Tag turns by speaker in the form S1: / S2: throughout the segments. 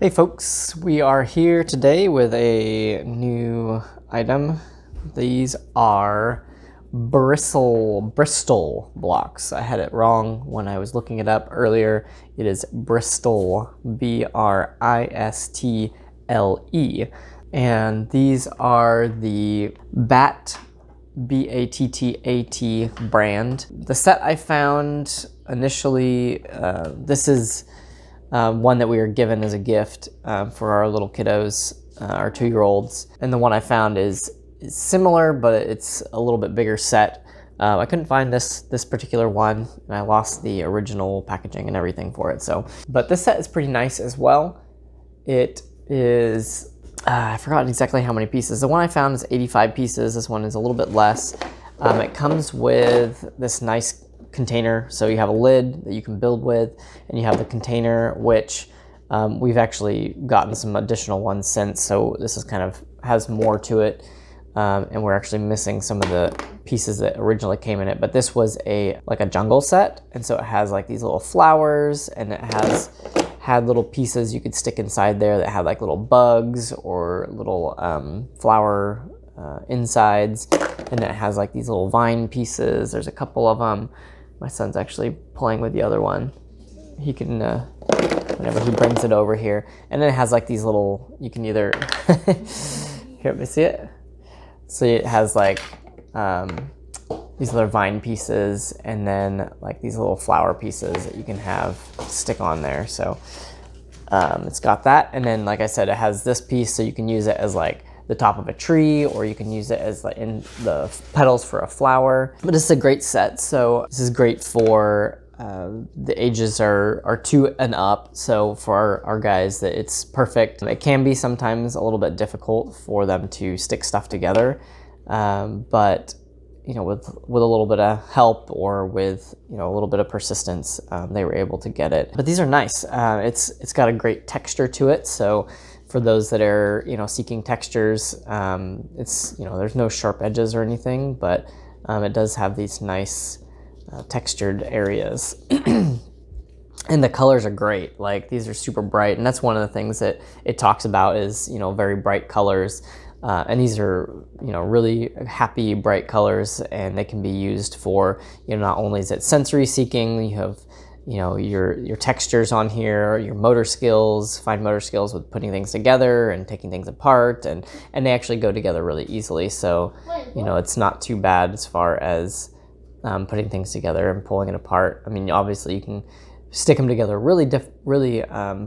S1: Hey folks, we are here today with a new item. These are Bristle blocks. I had it wrong when I was looking it up earlier. It is Bristle, B-R-I-S-T-L-E. And these are the B-A-T-T-A-T brand. The set I found initially, this is one that we were given as a gift for our little kiddos, our 2-year-olds. And the one I found is similar, but it's a little bit bigger set. I couldn't find this particular one, and I lost the original packaging and everything for it. But this set is pretty nice as well. It is, I forgot exactly how many pieces. The one I found is 85 pieces. This one is a little bit less. It comes with this nice container, so you have a lid that you can build with, and you have the container, which we've actually gotten some additional ones since, so this is kind of has more to it, and we're actually missing some of the pieces that originally came in it. But this was like a jungle set, and so it has like these little flowers, and it had little pieces you could stick inside there that had like little bugs or little flower insides, and it has like these little vine pieces. There's a couple of them. My son's actually playing with the other one. He can, whenever he brings it over here. And then it has like these little, you can either, here, let me see it. So it has like these little vine pieces, and then like these little flower pieces that you can have stick on there. So it's got that. And then, like I said, it has this piece, so you can use it as like the top of a tree, or you can use it as like in the petals for a flower. But this is a great set, so this is great for the ages are 2 and up. So for our guys, that it's perfect. It can be sometimes a little bit difficult for them to stick stuff together, but you know, with a little bit of help, or with, you know, a little but of persistence, they were able to get it. But these are nice. It's got a great texture to it, so for those that are, you know, seeking textures, it's, you know, there's no sharp edges or anything, but it does have these nice textured areas. And the colors are great. Like, these are super bright, and that's one of the things that it talks about is, you know, very bright colors. And these are, you know, really happy, bright colors, and they can be used for, you know, not only is it sensory seeking, you have, you know, your textures on here, your motor skills, fine motor skills with putting things together and taking things apart, and they actually go together really easily. So, you know, it's not too bad as far as putting things together and pulling it apart. I mean, obviously you can stick them together really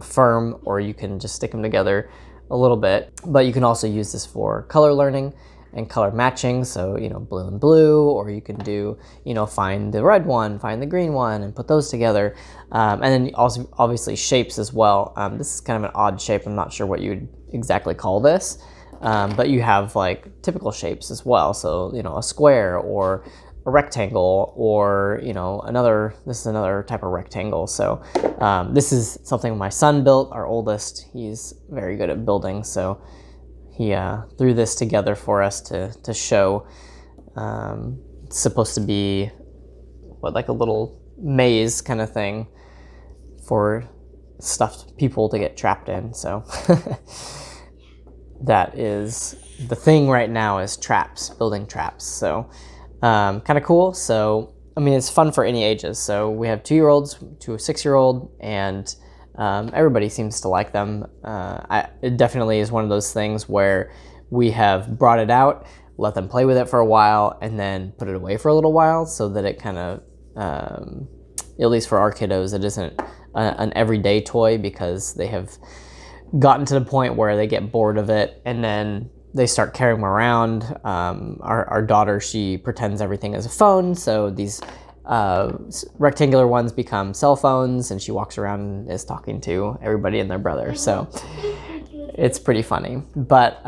S1: firm, or you can just stick them together a little bit. But you can also use this for color learning and color matching, so, you know, blue and blue, or you can do, you know, find the red one, find the green one, and put those together. And then also obviously shapes as well. This is kind of an odd shape. I'm not sure what you'd exactly call this, but you have like typical shapes as well. So, you know, a square or a rectangle, or, you know, this is another type of rectangle. So this is something my son built, our oldest. He's very good at building, so he threw this together for us to show. It's supposed to be like a little maze kind of thing for stuffed people to get trapped in. So that is the thing right now, is traps, building traps. So kind of cool. So, I mean, it's fun for any ages. So we have 2-year-olds to a 6-year-old, and everybody seems to like them. It definitely is one of those things where we have brought it out, let them play with it for a while, and then put it away for a little while, so that it kind of, at least for our kiddos, it isn't an everyday toy, because they have gotten to the point where they get bored of it, and then they start carrying them around. Our daughter, she pretends everything is a phone, so these rectangular ones become cell phones, and she walks around and is talking to everybody and their brother. So it's pretty funny. But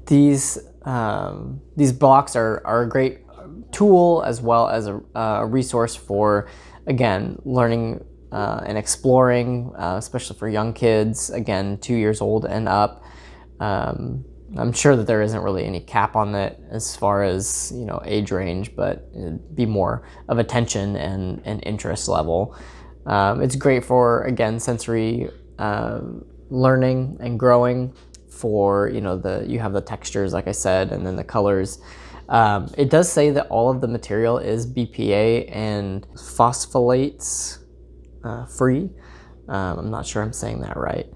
S1: these blocks are a great tool, as well as a resource for, again, learning and exploring, especially for young kids, again, 2 years old and up. I'm sure that there isn't really any cap on that as far as, you know, age range, but it'd be more of attention and interest level. It's great for, again, sensory learning and growing for, you know, you have the textures, like I said, and then the colors. It does say that all of the material is BPA and phospholates free. I'm not sure I'm saying that right,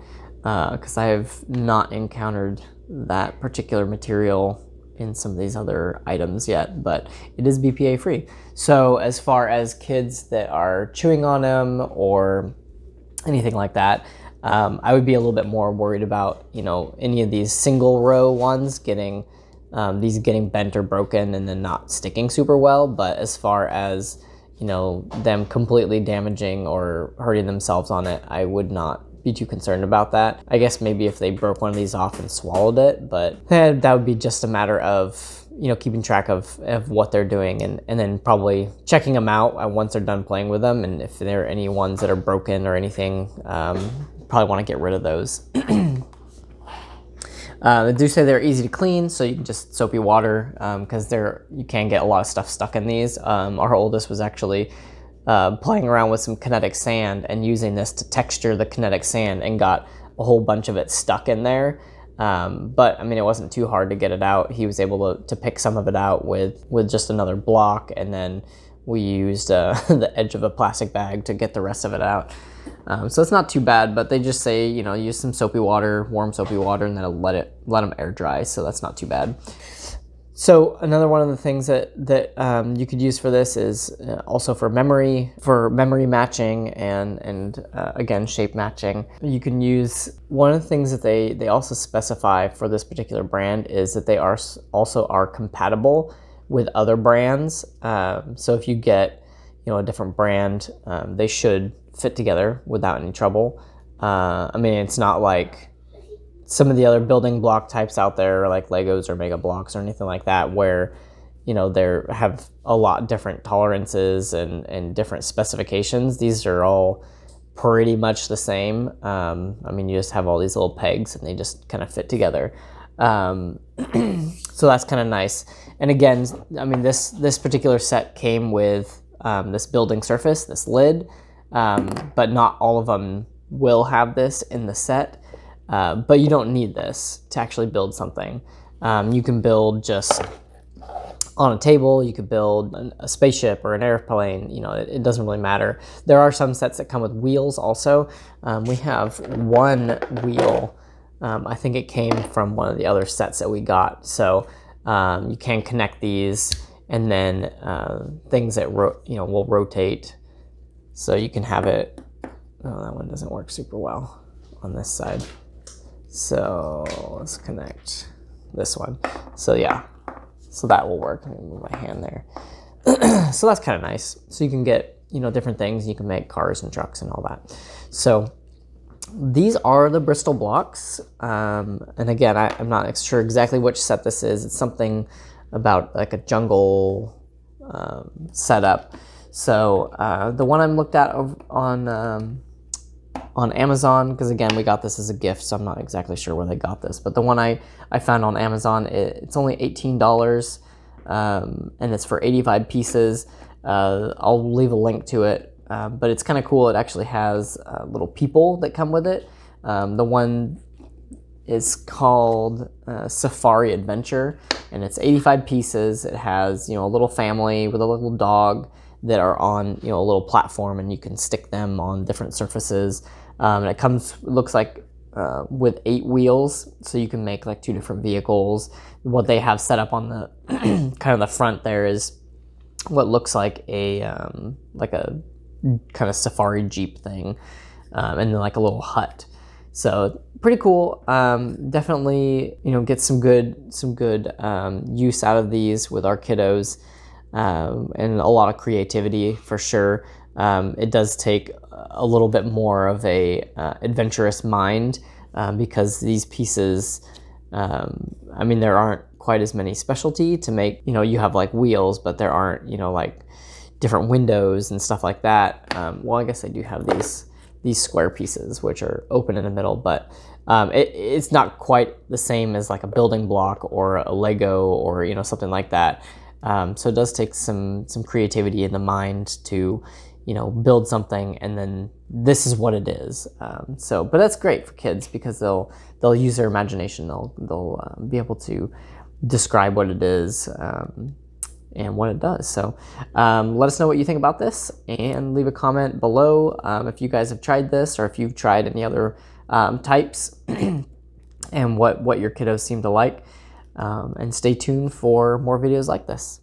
S1: because I have not encountered that particular material in some of these other items yet, but it is BPA free. So as far as kids that are chewing on them or anything like that, I would be a little bit more worried about, you know, any of these single row ones getting bent or broken and then not sticking super well. But as far as, you know, them completely damaging or hurting themselves on it, I would not be too concerned about that. I guess maybe if they broke one of these off and swallowed it, but that would be just a matter of, you know, keeping track of what they're doing and then probably checking them out once they're done playing with them. And if there are any ones that are broken or anything, probably want to get rid of those. They do say they're easy to clean, so you can just soapy water, because you can get a lot of stuff stuck in these. Our oldest was actually playing around with some kinetic sand and using this to texture the kinetic sand and got a whole bunch of it stuck in there. But I mean, it wasn't too hard to get it out. He was able to pick some of it out with just another block, and then we used the edge of a plastic bag to get the rest of it out. So it's not too bad, but they just say, you know, use some soapy water, warm soapy water, and then let them air dry. So that's not too bad. So another one of the things that you could use for this is also for memory matching and again, shape matching. You can use, one of the things that they also specify for this particular brand is that they also are compatible with other brands. So if you get, you know, a different brand, they should fit together without any trouble. I mean, it's not like some of the other building block types out there, like Legos or Mega Blocks or anything like that, where, you know, they have a lot different tolerances and different specifications. These are all pretty much the same. I mean, you just have all these little pegs and they just kind of fit together. So that's kind of nice. And again, I mean, this particular set came with this building surface, this lid, but not all of them will have this in the set. But you don't need this to actually build something. You can build just on a table, you could build a spaceship or an airplane, you know, it doesn't really matter. There are some sets that come with wheels also. We have one wheel, I think it came from one of the other sets that we got. So you can connect these, and then things that will rotate. So you can have it, oh, that one doesn't work super well on this side. So let's connect this one. So yeah, so that will work. Let me move my hand there. So that's kind of nice. So you can get, you know, different things. You can make cars and trucks and all that. So these are the Bristle blocks. And again, I'm not sure exactly which set this is. It's something about like a jungle setup. So the one I'm looked at on Amazon, because again, we got this as a gift, so I'm not exactly sure where they got this, but the one I found on Amazon, it's only $18, and it's for 85 pieces. I'll leave a link to it, but it's kind of cool. It actually has little people that come with it. The one is called Safari Adventure, and it's 85 pieces. It has, you know, a little family with a little dog that are on, you know, a little platform, and you can stick them on different surfaces. And it looks like with 8 wheels, so you can make like 2 different vehicles. What they have set up on the kind of the front there is what looks like a kind of safari Jeep thing, and then like a little hut. So pretty cool. Definitely, you know, get some good use out of these with our kiddos. And a lot of creativity for sure. It does take a little bit more of a adventurous mind, because these pieces, I mean, there aren't quite as many specialty to make. You know, you have like wheels, but there aren't, you know, like different windows and stuff like that. Well, I guess I do have these square pieces which are open in the middle, but it's not quite the same as like a building block or a Lego or, you know, something like that. So it does take some creativity in the mind to, build something and then this is what it is. But that's great for kids because they'll use their imagination. They'll be able to describe what it is and what it does. So let us know what you think about this and leave a comment below if you guys have tried this or if you've tried any other types and what your kiddos seem to like. And stay tuned for more videos like this.